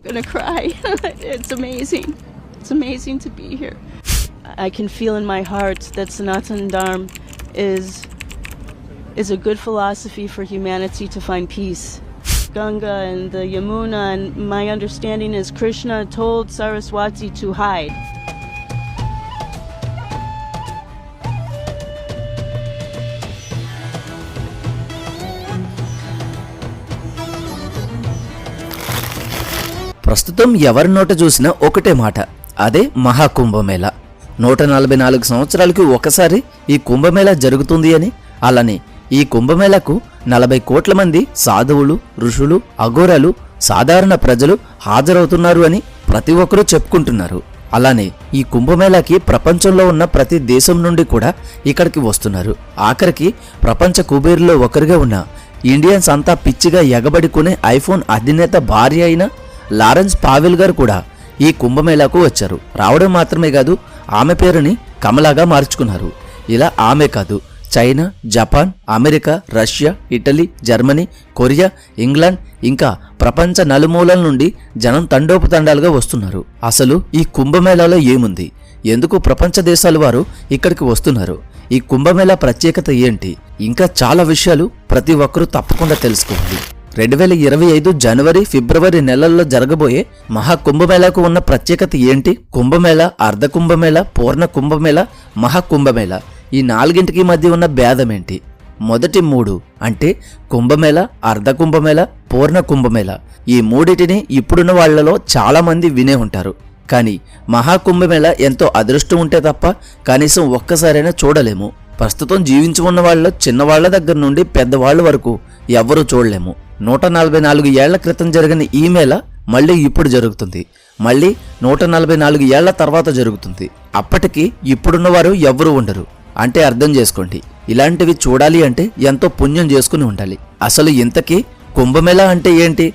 I'm gonna cry. It's amazing. It's amazing to be here. I can feel in my heart that Sanatan Dharma is a good philosophy for humanity to find peace. Ganga and the Yamuna, and my understanding is Krishna told Saraswati to hide. ప్రస్తుతం ఎవరి నోట చూసినా ఒకటే మాట, అదే మహాకుంభమేళా. 144 సంవత్సరాలకి ఒకసారి ఈ కుంభమేళా జరుగుతుంది అని, అలానే ఈ కుంభమేళాకు 40 కోట్ల మంది సాధువులు, ఋషులు, అఘోరాలు, సాధారణ ప్రజలు హాజరవుతున్నారు అని ప్రతి ఒక్కరూ చెప్పుకుంటున్నారు. అలానే ఈ కుంభమేళాకి ప్రపంచంలో ఉన్న ప్రతి దేశం నుండి కూడా ఇక్కడికి వస్తున్నారు. ఆఖరికి ప్రపంచ కుబేరులో ఒకరిగా ఉన్న ఇండియన్స్ అంతా పిచ్చిగా ఎగబడుకునే ఐఫోన్ అధినేత భార్య అయిన లారెన్స్ పావెల్ గారు కూడా ఈ కుంభమేళాకు వచ్చారు. రావడం మాత్రమే కాదు, ఆమె పేరుని కమలాగా మార్చుకున్నారు. ఇలా ఆమె కాదు, China, Japan, America, Russia, Italy, Germany, Korea, England, ఇంకా ప్రపంచ నలుమూలల నుండి జనం తండోపతండాలుగా వస్తున్నారు. అసలు ఈ కుంభమేళాలో ఏముంది, ఎందుకు ప్రపంచ దేశాల వారు ఇక్కడికి వస్తున్నారు, ఈ కుంభమేళా ప్రత్యేకత ఏంటి, ఇంకా చాలా విషయాలు ప్రతి ఒక్కరూ తప్పకుండా తెలుసుకోవాలి. 2025 జనవరి, ఫిబ్రవరి నెలల్లో జరగబోయే మహాకుంభమేళాకు ఉన్న ప్రత్యేకత ఏంటి, కుంభమేళా, అర్ధ కుంభమేళా, పూర్ణ కుంభమేళా, మహాకుంభమేళా, ఈ నాలుగింటికి మధ్య ఉన్న భేదం ఏంటి? మొదటి 3 అంటే కుంభమేళా, అర్ధ కుంభమేళా, పూర్ణ కుంభమేళా, ఈ మూడిటిని ఇప్పుడున్న వాళ్లలో చాలా మంది వినే ఉంటారు. కానీ మహాకుంభమేళా ఎంతో అదృష్టం ఉంటే తప్ప కనీసం ఒక్కసారైనా చూడలేము. ప్రస్తుతం జీవించి ఉన్న వాళ్ళలో చిన్నవాళ్ల దగ్గర నుండి పెద్దవాళ్ల వరకు ఎవ్వరూ చూడలేము. 144 ఏళ్ల క్రితం జరిగిన ఈ మేళ మళ్ళీ ఇప్పుడు జరుగుతుంది, మళ్ళీ 144 ఏళ్ల తర్వాత జరుగుతుంది. అప్పటికి ఇప్పుడున్న వారు ఎవ్వరూ ఉండరు. అంటే అర్థం చేసుకోండి, ఇలాంటివి చూడాలి అంటే ఎంతో పుణ్యం చేసుకుని ఉండాలి. అసలు ఇంతకీ కుంభమేళా అంటే ఏంటి,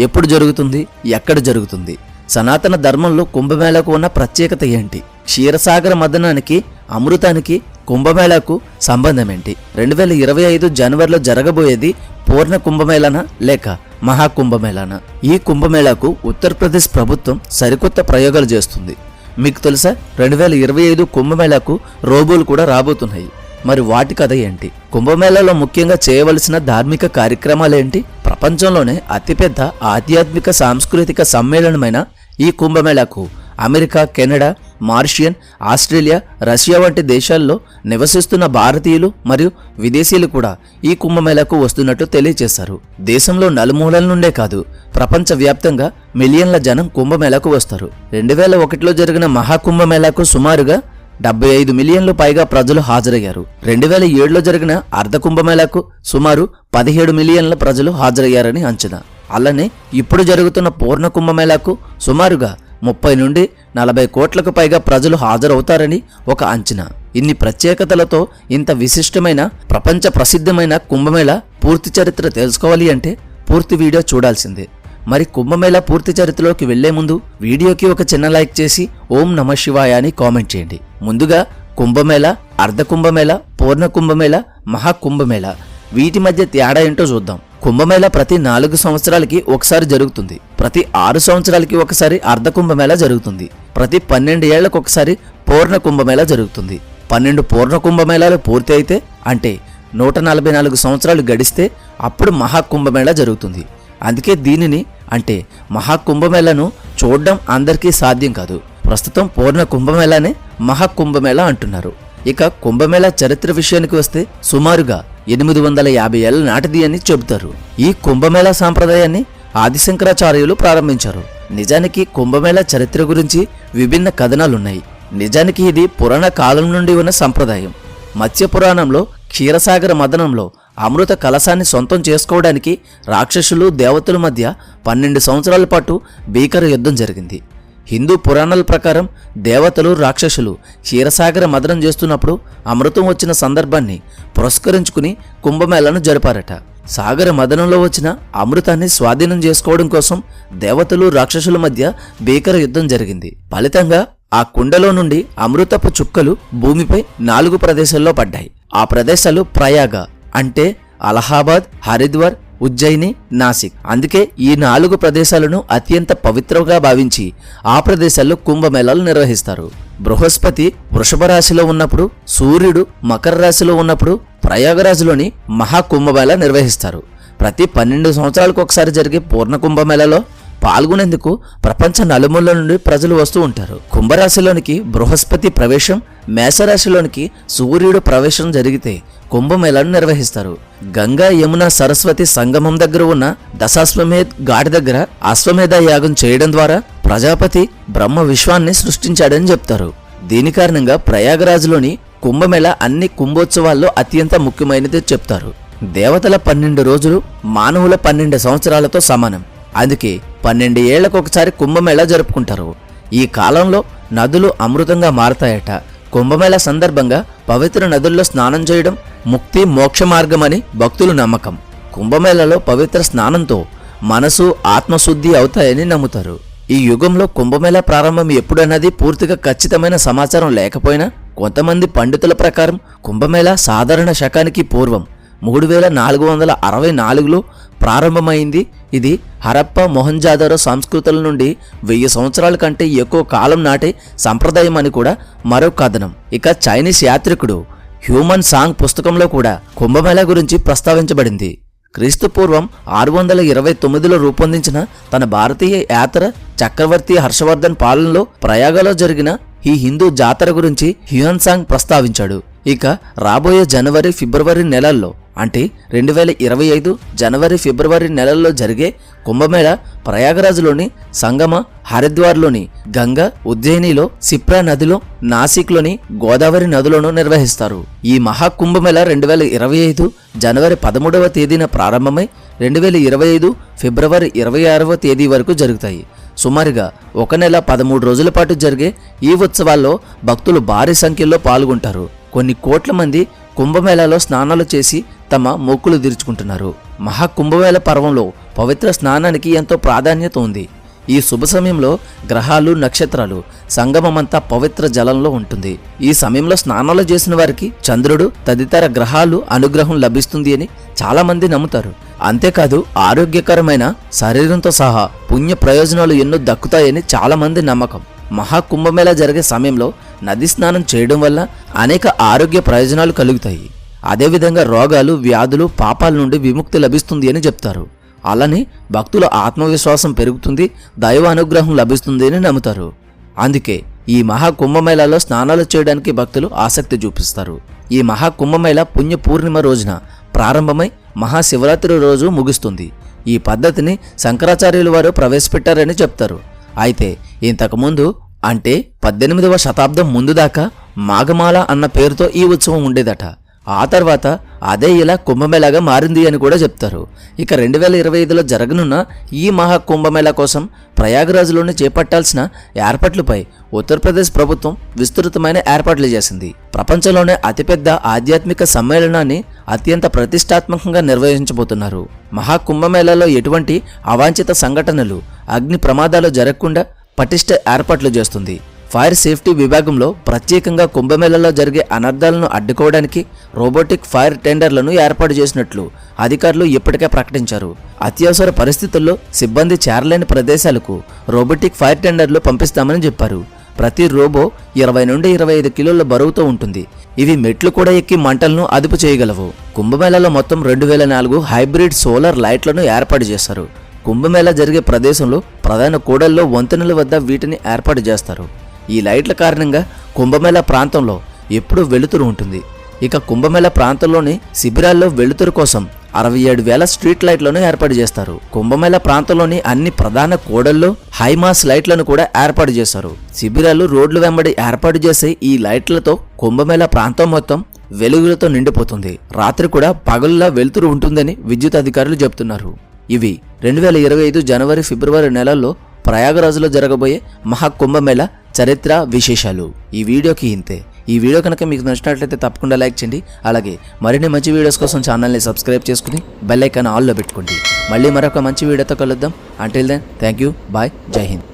ఎప్పుడు జరుగుతుంది, ఎక్కడ జరుగుతుంది, సనాతన ధర్మంలో కుంభమేళాకు ఉన్న ప్రత్యేకత ఏంటి, క్షీరసాగర మదనానికి, అమృతానికి కుంభమేళాకు సంబంధం ఏంటి, 2025 జనవరిలో జరగబోయేది పూర్ణ కుంభమేళానా లేక మహాకుంభమేళానా? ఈ కుంభమేళాకు ఉత్తరప్రదేశ్ ప్రభుత్వం సరికొత్త ప్రయోగాలు చేస్తుంది. మీకు తెలుసా, 2025 కుంభమేళాకు రోబోలు కూడా రాబోతున్నాయి. మరి వాటి కథ ఏంటి, కుంభమేళాలో ముఖ్యంగా చేయవలసిన ధార్మిక కార్యక్రమాలేంటి? ప్రపంచంలోనే అతిపెద్ద ఆధ్యాత్మిక సాంస్కృతిక సమ్మేళనమైన ఈ కుంభమేళాకు అమెరికా, కెనడా, మార్షియన్, ఆస్ట్రేలియా, రష్యా వంటి దేశాల్లో నివసిస్తున్న భారతీయులు మరియు విదేశీయులు కూడా ఈ కుంభమేళాకు వస్తున్నట్టు తెలియజేశారు. దేశంలో నలుమూలల నుండే కాదు, ప్రపంచవ్యాప్తంగా మిలియన్ల జనం కుంభమేళాకు వస్తారు. 2001లో జరిగిన మహాకుంభమేళాకు సుమారుగా 75 మిలియన్లు పైగా ప్రజలు హాజరయ్యారు. 2007లో జరిగిన అర్ధ కుంభమేళాకు సుమారు 17 మిలియన్ల ప్రజలు హాజరయ్యారని అంచనా. అలానే ఇప్పుడు జరుగుతున్న పూర్ణ కుంభమేళాకు సుమారుగా 30 నుండి 40 కోట్లకు పైగా ప్రజలు హాజరవుతారని ఒక అంచనా. ఇన్ని ప్రత్యేకతలతో ఇంత విశిష్టమైన, ప్రపంచ ప్రసిద్ధమైన కుంభమేళా పూర్తి చరిత్ర తెలుసుకోవాలి అంటే పూర్తి వీడియో చూడాల్సిందే. మరి కుంభమేళా పూర్తి చరిత్రలోకి వెళ్లే ముందు వీడియోకి ఒక చిన్న లైక్ చేసి ఓం నమః శివాయ అని కామెంట్ చేయండి. ముందుగా కుంభమేళా, అర్ధ కుంభమేళా, పూర్ణ కుంభమేళా, మహాకుంభమేళా, వీటి మధ్య తేడా ఏంటో చూద్దాం. కుంభమేళా ప్రతి 4 సంవత్సరాలకి ఒకసారి జరుగుతుంది. ప్రతి 6 సంవత్సరాలకి ఒకసారి అర్ధ కుంభమేళా జరుగుతుంది. ప్రతి 12 ఏళ్లకు ఒకసారి పూర్ణ కుంభమేళా జరుగుతుంది. 12 పూర్ణ కుంభమేళాలు పూర్తి అయితే, అంటే 144 సంవత్సరాలు గడిస్తే అప్పుడు మహాకుంభమేళా జరుగుతుంది. అందుకే దీనిని, అంటే మహాకుంభమేళాను చూడడం అందరికీ సాధ్యం కాదు. ప్రస్తుతం పూర్ణ కుంభమేళానే మహాకుంభమేళా అంటున్నారు. ఇక కుంభమేళా చరిత్ర విషయానికి వస్తే సుమారుగా 850 ఏళ్ల నాటిది అని చెబుతారు. ఈ కుంభమేళా సాంప్రదాయాన్ని ఆదిశంకరాచార్యులు ప్రారంభించారు. నిజానికి కుంభమేళా చరిత్ర గురించి విభిన్న కథనాలున్నాయి. నిజానికి ఇది పురాణ కాలం నుండి ఉన్న సంప్రదాయం. మత్స్య పురాణంలో క్షీరసాగర మదనంలో అమృత కలశాన్ని సొంతం చేసుకోవడానికి రాక్షసులు, దేవతల మధ్య 12 సంవత్సరాల పాటు భీకర యుద్ధం జరిగింది. హిందూ పురాణాల ప్రకారం దేవతలు, రాక్షసులు క్షీరసాగర మదనం చేస్తున్నప్పుడు అమృతం వచ్చిన సందర్భాన్ని పురస్కరించుకుని కుంభమేళాను జరిపారట. సాగర మదనంలో వచ్చిన అమృతాన్ని స్వాధీనం చేసుకోవడం కోసం దేవతలు, రాక్షసుల మధ్య భీకర యుద్ధం జరిగింది. ఫలితంగా ఆ కుండలో నుండి అమృతపు చుక్కలు భూమిపై 4 ప్రదేశాల్లో పడ్డాయి. ఆ ప్రదేశాలు ప్రయాగ అంటే అలహాబాద్, హరిద్వార్, ఉజ్జయిని, నాసిక్. అందుకే ఈ 4 ప్రదేశాలను అత్యంత పవిత్రంగా భావించి ఆ ప్రదేశాల్లో కుంభమేళాలు నిర్వహిస్తారు. బృహస్పతి వృషభ రాశిలో ఉన్నప్పుడు, సూర్యుడు మకర రాశిలో ఉన్నప్పుడు ప్రయాగరాజ్లోని మహాకుంభమేళా నిర్వహిస్తారు. ప్రతి 12 సంవత్సరాలకు ఒకసారి జరిగే పూర్ణ కుంభమేళాలో పాల్గొనేందుకు ప్రపంచ నలుమూలల నుండి ప్రజలు వస్తూ ఉంటారు. కుంభరాశిలోనికి బృహస్పతి ప్రవేశం, మేషరాశిలోనికి సూర్యుడు ప్రవేశం జరిగితే కుంభమేళాను నిర్వహిస్తారు. గంగా, యమున, సరస్వతి సంగమం దగ్గర ఉన్న దశాశ్వమేధ్ ఘాట్ దగ్గర అశ్వమేధ యాగం చేయడం ద్వారా ప్రజాపతి బ్రహ్మ విశ్వాన్ని సృష్టించాడని చెప్తారు. దీని కారణంగా ప్రయాగరాజ్లోని కుంభమేళ అన్ని కుంభోత్సవాల్లో అత్యంత ముఖ్యమైనది చెప్తారు. దేవతల 12 రోజులు మానవుల 12 సంవత్సరాలతో సమానం. అందుకే 12 ఏళ్లకు ఒకసారి కుంభమేళా జరుపుకుంటారు. ఈ కాలంలో నదులు అమృతంగా మారతాయట. కుంభమేళా సందర్భంగా పవిత్ర నదుల్లో స్నానం చేయడం ముక్తి మోక్ష మార్గమని భక్తుల నమ్మకం. కుంభమేళాలో పవిత్ర స్నానంతో మనసు ఆత్మశుద్ధి అవుతాయని నమ్ముతారు. ఈ యుగంలో కుంభమేళా ప్రారంభం ఎప్పుడన్నది పూర్తిగా ఖచ్చితమైన సమాచారం లేకపోయినా కొంతమంది పండితుల ప్రకారం కుంభమేళా సాధారణ శకానికి పూర్వం 3464లో ప్రారంభమైంది. ఇది హరప్ప, మొహంజాదారో సంస్కృతుల నుండి 1000 సంవత్సరాల కంటే ఎక్కువ కాలం నాటి సంప్రదాయం అని కూడా మరో కథనం. ఇక చైనీస్ యాత్రికుడు హ్యూమన్ సాంగ్ పుస్తకంలో కూడా కుంభమేళా గురించి ప్రస్తావించబడింది. క్రీస్తుపూర్వం 629లో రూపొందించిన తన భారతీయ యాత్ర చక్రవర్తి హర్షవర్ధన్ పాలనలో ప్రయాగలో జరిగిన ఈ హిందూ జాతర గురించి హ్యూమన్ సాంగ్ ప్రస్తావించాడు. ఇక రాబోయే జనవరి, ఫిబ్రవరి నెలల్లో అంటే 2025 జనవరి, ఫిబ్రవరి నెలల్లో జరిగే కుంభమేళా ప్రయాగరాజ్లోని సంగమ, హరిద్వార్లోని గంగా, ఉజ్జయినిలో సిప్రా నదిలో, నాసిక్లోని గోదావరి నదులను నిర్వహిస్తారు. ఈ మహాకుంభమేళా 2025 జనవరి 13వ తేదీన ప్రారంభమై 2025 ఫిబ్రవరి 26వ తేదీ వరకు జరుగుతాయి. సుమారుగా 1 నెల 13 రోజుల పాటు జరిగే ఈ ఉత్సవాల్లో భక్తులు భారీ సంఖ్యలో పాల్గొంటారు. కొన్ని కోట్ల మంది కుంభమేళాలో స్నానాలు చేసి తమ మొక్కులు తీర్చుకుంటున్నారు. మహాకుంభమేళా పర్వంలో పవిత్ర స్నానానికి ఎంతో ప్రాధాన్యత ఉంది. ఈ శుభ సమయంలో గ్రహాలు, నక్షత్రాలు సంగమమంతా పవిత్ర జలంలో ఉంటుంది. ఈ సమయంలో స్నానాలు చేసిన వారికి చంద్రుడు తదితర గ్రహాలు అనుగ్రహం లభిస్తుంది అని చాలా మంది నమ్ముతారు. అంతేకాదు ఆరోగ్యకరమైన శరీరంతో సహా పుణ్య ప్రయోజనాలు ఎన్నో దక్కుతాయని చాలా మంది నమ్మకం. మహాకుంభమేళా జరిగే సమయంలో నది స్నానం చేయడం వల్ల అనేక ఆరోగ్య ప్రయోజనాలు కలుగుతాయి. అదేవిధంగా రోగాలు, వ్యాధులు, పాపాల నుండి విముక్తి లభిస్తుంది అని చెప్తారు. అలానే భక్తుల ఆత్మవిశ్వాసం పెరుగుతుంది, దైవ అనుగ్రహం లభిస్తుంది అని నమ్ముతారు. అందుకే ఈ మహాకుంభమేళాలో స్నానాలు చేయడానికి భక్తులు ఆసక్తి చూపిస్తారు. ఈ మహాకుంభమేళా పుణ్య పూర్ణిమ రోజున ప్రారంభమై మహాశివరాత్రి రోజు ముగుస్తుంది. ఈ పద్ధతిని శంకరాచార్యుల వారు ప్రవేశపెట్టారని చెప్తారు. అయితే ఇంతకుముందు అంటే 18వ శతాబ్దం ముందు దాకా మాఘమాల అన్న పేరుతో ఈ ఉత్సవం ఉండేదట. ఆ తర్వాత అదే ఇలా కుంభమేళాగా మారింది అని కూడా చెప్తారు. ఇక 2025లో జరగనున్న ఈ మహాకుంభమేళా కోసం ప్రయాగరాజ్లోని చేపట్టాల్సిన ఏర్పాట్లపై ఉత్తరప్రదేశ్ ప్రభుత్వం విస్తృతమైన ఏర్పాట్లు చేసింది. ప్రపంచంలోనే అతిపెద్ద ఆధ్యాత్మిక సమ్మేళనాన్ని అత్యంత ప్రతిష్టాత్మకంగా నిర్వహించబోతున్నారు. మహాకుంభమేళాలో ఎటువంటి అవాంఛిత సంఘటనలు, అగ్ని ప్రమాదాలు జరగకుండా పటిష్ట ఏర్పాట్లు చేస్తుంది. ఫైర్ సేఫ్టీ విభాగంలో ప్రత్యేకంగా కుంభమేళాలో జరిగే అనర్థాలను అడ్డుకోవడానికి రోబోటిక్ ఫైర్ టెండర్లను ఏర్పాటు చేసినట్లు అధికారులు ఇప్పటికే ప్రకటించారు. అత్యవసర పరిస్థితుల్లో సిబ్బంది చేరలేని ప్రదేశాలకు రోబోటిక్ ఫైర్ టెండర్లు పంపిస్తామని చెప్పారు. ప్రతి రోబో 20 నుండి 25 కిలోల బరువుతో ఉంటుంది. ఇవి మెట్లు కూడా ఎక్కి మంటలను అదుపు చేయగలవు. కుంభమేళాలో మొత్తం 2004 హైబ్రిడ్ సోలార్ లైట్లను ఏర్పాటు చేశారు. కుంభమేళా జరిగే ప్రదేశంలో ప్రధాన కూడల్లో, వంతెనల వద్ద వీటిని ఏర్పాటు చేస్తారు. ఈ లైట్ల కారణంగా కుంభమేళా ప్రాంతంలో ఎప్పుడూ వెలుతురు ఉంటుంది. ఇక కుంభమేళా ప్రాంతంలోని శిబిరాల్లో వెలుతురు కోసం 67,000 స్ట్రీట్ లైట్లను ఏర్పాటు చేస్తారు. కుంభమేళా ప్రాంతంలోని అన్ని ప్రధాన కూడల్లో హైమాస్ లైట్లను కూడా ఏర్పాటు చేశారు. శిబిరాలు, రోడ్లు వెంబడి ఏర్పాటు చేసే ఈ లైట్లతో కుంభమేళా ప్రాంతం మొత్తం వెలుగులతో నిండిపోతుంది. రాత్రి కూడా పగలులా వెలుతురు ఉంటుందని విద్యుత్ అధికారులు చెబుతున్నారు. ఇవి 2025 జనవరి, ఫిబ్రవరి నెలల్లో ప్రయాగరాజ్లో జరగబోయే మహాకుంభమేళా చరిత్ర విశేషాలు. ఈ వీడియోకి ఇంతే. ఈ వీడియో కనుక మీకు నచ్చినట్లయితే తప్పకుండా లైక్ చేయండి. అలాగే మరిన్ని మంచి వీడియోస్ కోసం ఛానల్ని సబ్స్క్రైబ్ చేసుకుని బెల్ ఐకాన్ ఆల్లో పెట్టుకోండి. మళ్ళీ మరొక మంచి వీడియోతో కలుద్దాం. Until then thank you, bye, Jai Hind.